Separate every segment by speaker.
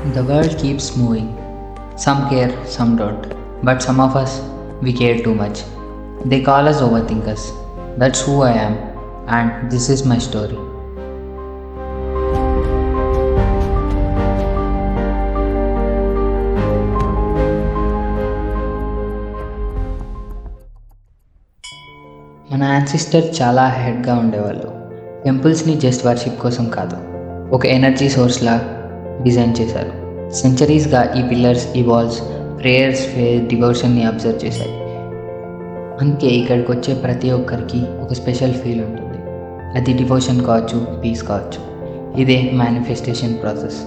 Speaker 1: The world keeps moving. Some care, some don't. But some of us, we care too much. They call us overthinkers. That's who I am, and this is my story. మన ancestor చాలా హెడ్గా ఉండేవాళ్ళు. టెంపుల్స్ని just worship కోసం కాదు, ఒక energy సోర్స్లా design చేశారు. సెంచరీస్గా ఈ pillars, ఈ వాల్స్ ప్రేయర్స్, ఫేత్, డివోషన్ని అబ్జర్వ్ చేశాయి. అందుకే ఇక్కడికి వచ్చే ప్రతి ఒక్కరికి ఒక స్పెషల్ ఫీల్ ఉంటుంది. అది డివోషన్ కావచ్చు, పీస్ కావచ్చు. ఇదే మేనిఫెస్టేషన్ ప్రాసెస్.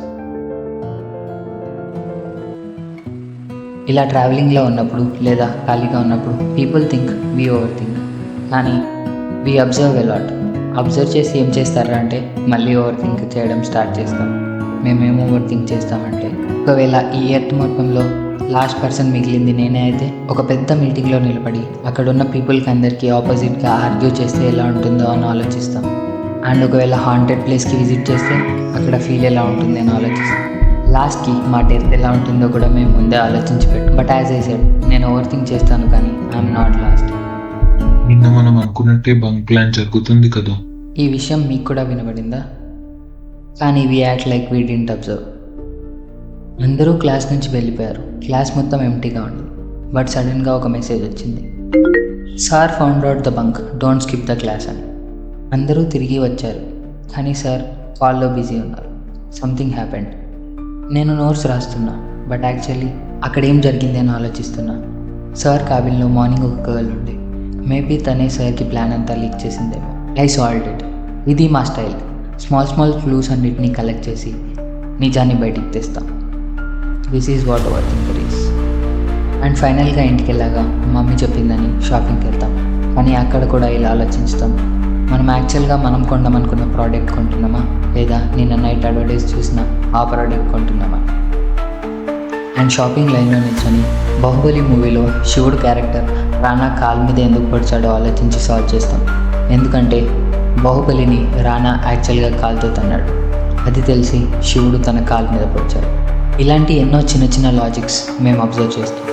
Speaker 1: ఇలా ట్రావెలింగ్లో ఉన్నప్పుడు లేదా ఖాళీగా ఉన్నప్పుడు people think we over think, కానీ వీ అబ్జర్వ్ ఎలాట్. అబ్జర్వ్ చేసి ఏం చేస్తారా అంటే మళ్ళీ ఓవర్ థింక్ చేయడం స్టార్ట్ చేస్తాం. మేమేం ఓవర్ థింక్ చేస్తామంటే, ఒకవేళ ఈ ఎర్త్ మొత్తంలో లాస్ట్ పర్సన్ మిగిలింది నేనే అయితే ఒక పెద్ద మీటింగ్లో నిలబడి అక్కడున్న పీపుల్కి అందరికీ ఆపోజిట్గా ఆర్గ్యూ చేస్తే ఎలా ఉంటుందో అని ఆలోచిస్తాం. అండ్ ఒకవేళ హాంటెడ్ ప్లేస్కి విజిట్ చేస్తే అక్కడ ఫీల్ ఎలా ఉంటుంది అని ఆలోచిస్తాం. లాస్ట్కి మా డెత్ ఎలా ఉంటుందో కూడా మేము ముందే ఆలోచించి పెట్టు. బట్ యాజ్ ఐ సెడ్, నేను ఓవర్ థింక్ చేస్తాను కానీ ఐఎమ్ నాట్ లాస్ట్.
Speaker 2: నిన్న మనం అనుకున్నట్టే బంక్ ప్లాన్ జరుగుతుంది కదా.
Speaker 1: ఈ విషయం మీకు కూడా వినబడిందా? కానీ we act like we didn't observe. అందరూ క్లాస్ నుంచి వెళ్ళిపోయారు. క్లాస్ మొత్తం ఎంటీగా ఉంది. బట్ సడన్గా ఒక మెసేజ్ వచ్చింది. Sir found out the bunk, don't skip the class అని. అందరూ తిరిగి వచ్చారు, కానీ సార్ కాల్లో బిజీ ఉన్నారు. Something happened. నేను నోట్స్ రాస్తున్నా, బట్ యాక్చువల్లీ అక్కడ ఏం జరిగింది అని ఆలోచిస్తున్నా. సార్ క్యాబిన్లో మార్నింగ్ ఒక గర్ల్ ఉండే. మేబీ తనే సార్కి ప్లాన్ అంతా లీక్ చేసిందేమో. I solved it. ఇది మా స్టైల్. స్మాల్ క్లూస్ అన్నిటినీ కలెక్ట్ చేసి నిజాన్ని బయటికి తెస్తాం. This is what our thinker is. And ఫైనల్గా ఇంటికి వెళ్ళాగా మమ్మీ చెప్పిందని షాపింగ్కి వెళ్తాం. కానీ అక్కడ కూడా ఇలా ఆలోచిస్తాం, మనం యాక్చువల్గా మనం కొందామనుకున్న ప్రోడక్ట్ కొంటున్నామా, లేదా నిన్న నైట్ అడ్వర్టైజ్ చూసిన ఆ ప్రోడక్ట్ కొంటున్నామా. అండ్ షాపింగ్ లైన్లో నిల్చొని బాహుబలి మూవీలో శివుడు క్యారెక్టర్ రానా కాల్ మీద ఎందుకు పొడిచాడో ఆలోచించి సాల్వ్ చేస్తాం. ఎందుకంటే బాహుబలిని రానా యాక్చువల్గా కాల్తో తన్నాడు. అది తెలిసి శివుడు తన కాల్ మీద పొడిచాడు. ఇలాంటి ఎన్నో చిన్న చిన్న లాజిక్స్ మేము అబ్జర్వ్ చేస్తాం.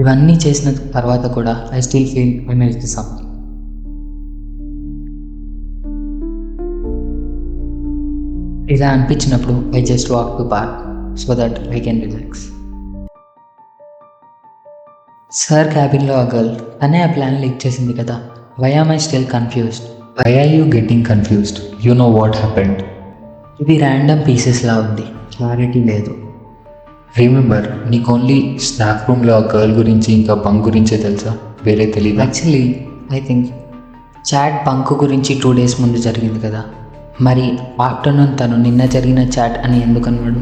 Speaker 1: ఇవన్నీ చేసిన తర్వాత కూడా I still feel I missed something. ఇలా అనిపించినప్పుడు I just walk to park so that I can relax. Sir క్యాబిన్లో ఆ గర్ల్, తనే ఆ ప్లాన్ లీక్ చేసింది కదా. Why am I still confused?
Speaker 2: Why are you getting confused? You know what happened.
Speaker 1: ఇది random పీసెస్లా ఉంది, క్లారిటీ లేదు.
Speaker 2: రిమెంబర్, నీకు ఓన్లీ స్టాఫ్ రూమ్లో ఆ గర్ల్ గురించి ఇంకా బంక్ గురించే తెలుసా, వేరే తెలియదు.
Speaker 1: Actually I think chat bunk గురించి 2 days ముందు జరిగింది కదా. మరి ఆఫ్టర్నూన్ తను నిన్న జరిగిన చాట్ అని ఎందుకు అన్నాడు?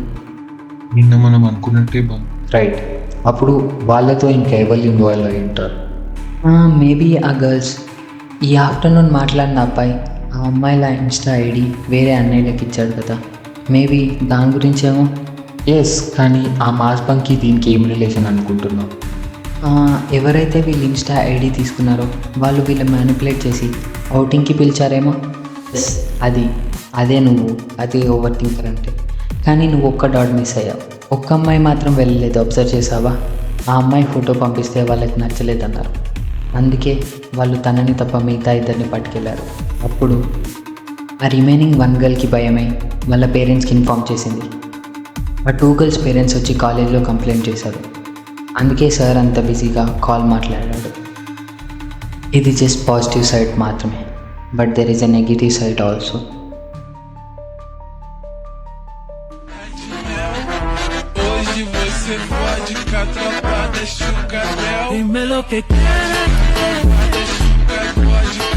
Speaker 2: నిన్న మనం అనుకున్నట్టే బంక్.
Speaker 1: రైట్.
Speaker 2: అప్పుడు వాళ్ళతో ఇంకెవరు ఇన్వాల్వ్ అయి ఉంటారు.
Speaker 1: మేబీ ఆ గర్ల్స్ ఈ ఆఫ్టర్నూన్ మాట్లాడిన అబ్బాయి ఆ అమ్మాయిల ఇన్స్టా ఐడి వేరే అన్నయ్యకి ఇచ్చాడు కదా. మేబీ దాని గురించేమో.
Speaker 2: ఎస్, కానీ ఆ మాస్ బంక్కి దీనికి ఏం రిలేషన్ అనుకుంటున్నావు?
Speaker 1: ఎవరైతే వీళ్ళు ఇన్స్టా ఐడి తీసుకున్నారో వాళ్ళు వీళ్ళు మ్యానిపులేట్ చేసి అవుటింగ్కి పిలిచారేమో. ఎస్, అదే నువ్వు, అదే ఓవర్ థింకర్ అంటే. కానీ నువ్వు ఒక్క డాట్ మిస్ అయ్యావు. ఒక్క అమ్మాయి మాత్రం వెళ్ళలేదు, అబ్జర్వ్ చేసావా? ఆ అమ్మాయి ఫోటో పంపిస్తే వాళ్ళకి నచ్చలేదన్నారు. అందుకే వాళ్ళు తనని తప్ప మిగతా ఇద్దరిని పట్టుకెళ్ళారు. అప్పుడు ఆ రిమైనింగ్ 1 girlకి భయమై వాళ్ళ పేరెంట్స్కి ఇన్ఫామ్ చేసింది. ఆ 2 girls పేరెంట్స్ వచ్చి కాలేజ్లో కంప్లైంట్ చేశారు. అందుకే సార్ అంత బిజీగా కాల్ మాట్లాడాడు. ఇది జస్ట్ పాజిటివ్ సైడ్ మాత్రమే, but there is a negative side also.
Speaker 3: Hoje você pode ficar tropa, deixa o cabelo. E melhor que deixa o cabelo, pode